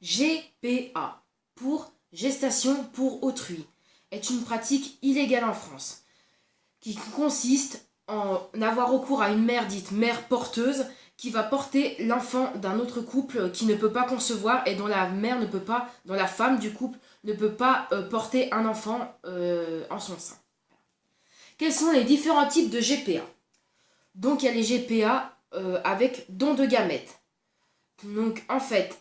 GPA, pour gestation pour autrui, est une pratique illégale en France, qui consiste en avoir recours à une mère dite mère porteuse, qui va porter l'enfant d'un autre couple qui ne peut pas concevoir et dont la mère ne peut pas, dont la femme du couple ne peut pas porter un enfant en son sein. Quels sont les différents types de GPA? Donc il y a les GPA avec don de gamètes. Donc en fait,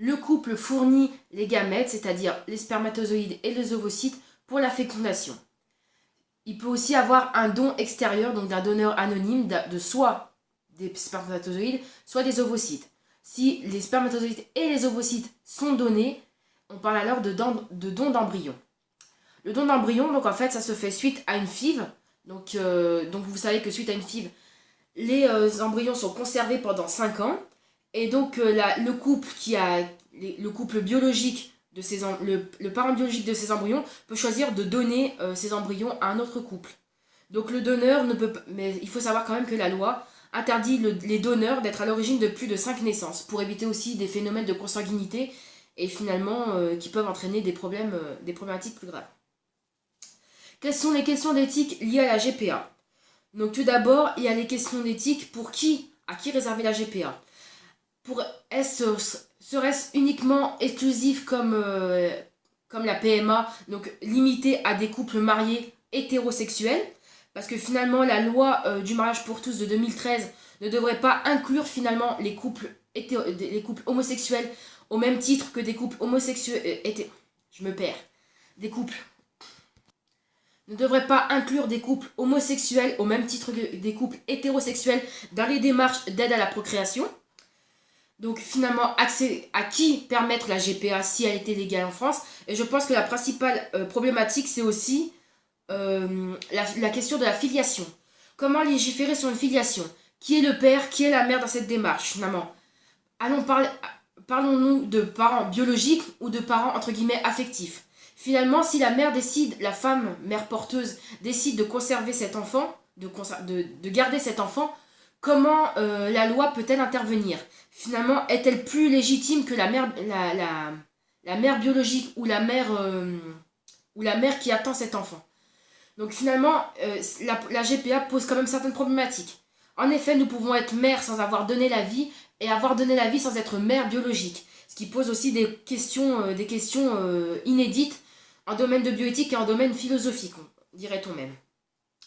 le couple fournit les gamètes, c'est-à-dire les spermatozoïdes et les ovocytes, pour la fécondation. Il peut aussi avoir un don extérieur, donc d'un donneur anonyme, de soit des spermatozoïdes, soit des ovocytes. Si les spermatozoïdes et les ovocytes sont donnés, on parle alors de don d'embryon. Le don d'embryon, donc en fait, ça se fait suite à une FIV. Donc vous savez que suite à une FIV, les embryons sont conservés pendant 5 ans. Et donc le couple biologique le parent biologique de ces embryons peut choisir de donner ces embryons à un autre couple. Donc le donneur ne peut pas, mais il faut savoir quand même que la loi interdit les donneurs d'être à l'origine de plus de 5 naissances, pour éviter aussi des phénomènes de consanguinité et finalement qui peuvent entraîner des problématiques plus graves. Quelles sont les questions d'éthique liées à la GPA? Donc tout d'abord, il y a les questions d'éthique à qui réserver la GPA? Serait-ce uniquement exclusif comme la PMA, donc limité à des couples mariés hétérosexuels? Parce que finalement, la loi du mariage pour tous de 2013 ne devrait pas inclure finalement les couples homosexuels au même titre que des couples homosexuels. Des couples ne devrait pas inclure des couples homosexuels au même titre que des couples hétérosexuels dans les démarches d'aide à la procréation. Donc finalement, à qui permettre la GPA si elle était légale en France? Et je pense que la principale problématique, c'est aussi la question de la filiation. Comment légiférer sur une filiation? Qui est le père, qui est la mère dans cette démarche finalement? Parlons-nous de parents biologiques ou de parents entre guillemets affectifs? Finalement, si la femme, mère porteuse, décide de conserver cet enfant, de garder cet enfant, comment la loi peut-elle intervenir? Finalement, est-elle plus légitime que la mère biologique ou la mère qui attend cet enfant? Donc finalement, la GPA pose quand même certaines problématiques. En effet, nous pouvons être mère sans avoir donné la vie et avoir donné la vie sans être mère biologique. Ce qui pose aussi des questions inédites en domaine de bioéthique et en domaine philosophique, dirait-on même.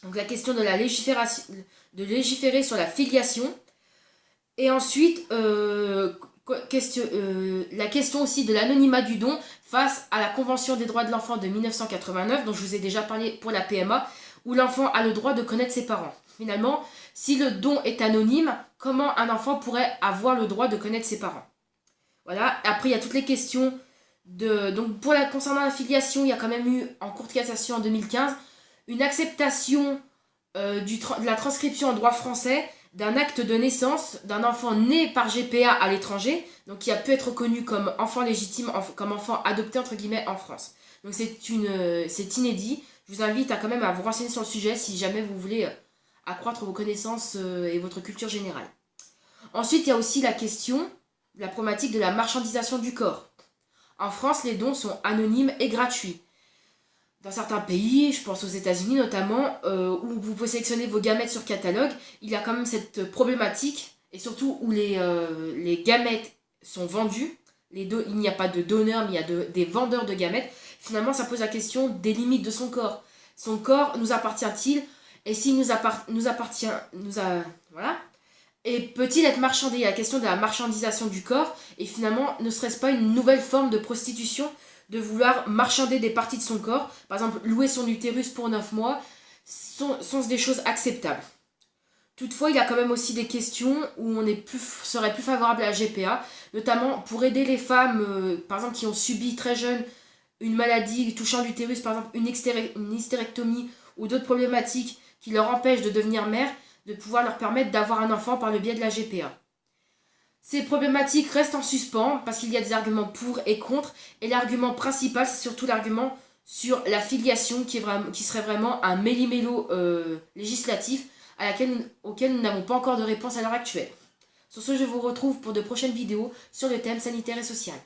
Donc la question de légiférer sur la filiation. Et ensuite, la question aussi de l'anonymat du don face à la Convention des droits de l'enfant de 1989, dont je vous ai déjà parlé pour la PMA, où l'enfant a le droit de connaître ses parents. Finalement, si le don est anonyme, comment un enfant pourrait avoir le droit de connaître ses parents? Voilà. Après, il y a toutes les questions donc concernant la filiation, il y a quand même eu en Cour de cassation en 2015 une acceptation de la transcription en droit français d'un acte de naissance d'un enfant né par GPA à l'étranger, donc qui a pu être reconnu comme enfant légitime, comme enfant adopté entre guillemets en France. Donc c'est inédit. Je vous invite quand même à vous renseigner sur le sujet si jamais vous voulez accroître vos connaissances et votre culture générale. Ensuite, il y a aussi la problématique de la marchandisation du corps. En France, les dons sont anonymes et gratuits. Dans certains pays, je pense aux États-Unis notamment, où vous pouvez sélectionner vos gamètes sur catalogue, il y a quand même cette problématique, et surtout où les gamètes sont vendus, il n'y a pas de donneurs, mais il y a des vendeurs de gamètes. Finalement, ça pose la question des limites de son corps. Son corps nous appartient-il? Et s'il voilà. Et peut-il être marchandé? Il y a la question de la marchandisation du corps, et finalement, ne serait-ce pas une nouvelle forme de prostitution de vouloir marchander des parties de son corps, par exemple louer son utérus pour 9 mois, sont des choses acceptables. Toutefois, il y a quand même aussi des questions où serait plus favorable à la GPA, notamment pour aider les femmes, par exemple, qui ont subi très jeunes une maladie touchant l'utérus, par exemple une hystérectomie ou d'autres problématiques qui leur empêchent de devenir mères, de pouvoir leur permettre d'avoir un enfant par le biais de la GPA. Ces problématiques restent en suspens parce qu'il y a des arguments pour et contre, et l'argument principal, c'est surtout l'argument sur la filiation qui serait vraiment un méli-mélo législatif auquel nous n'avons pas encore de réponse à l'heure actuelle. Sur ce, je vous retrouve pour de prochaines vidéos sur le thème sanitaire et social.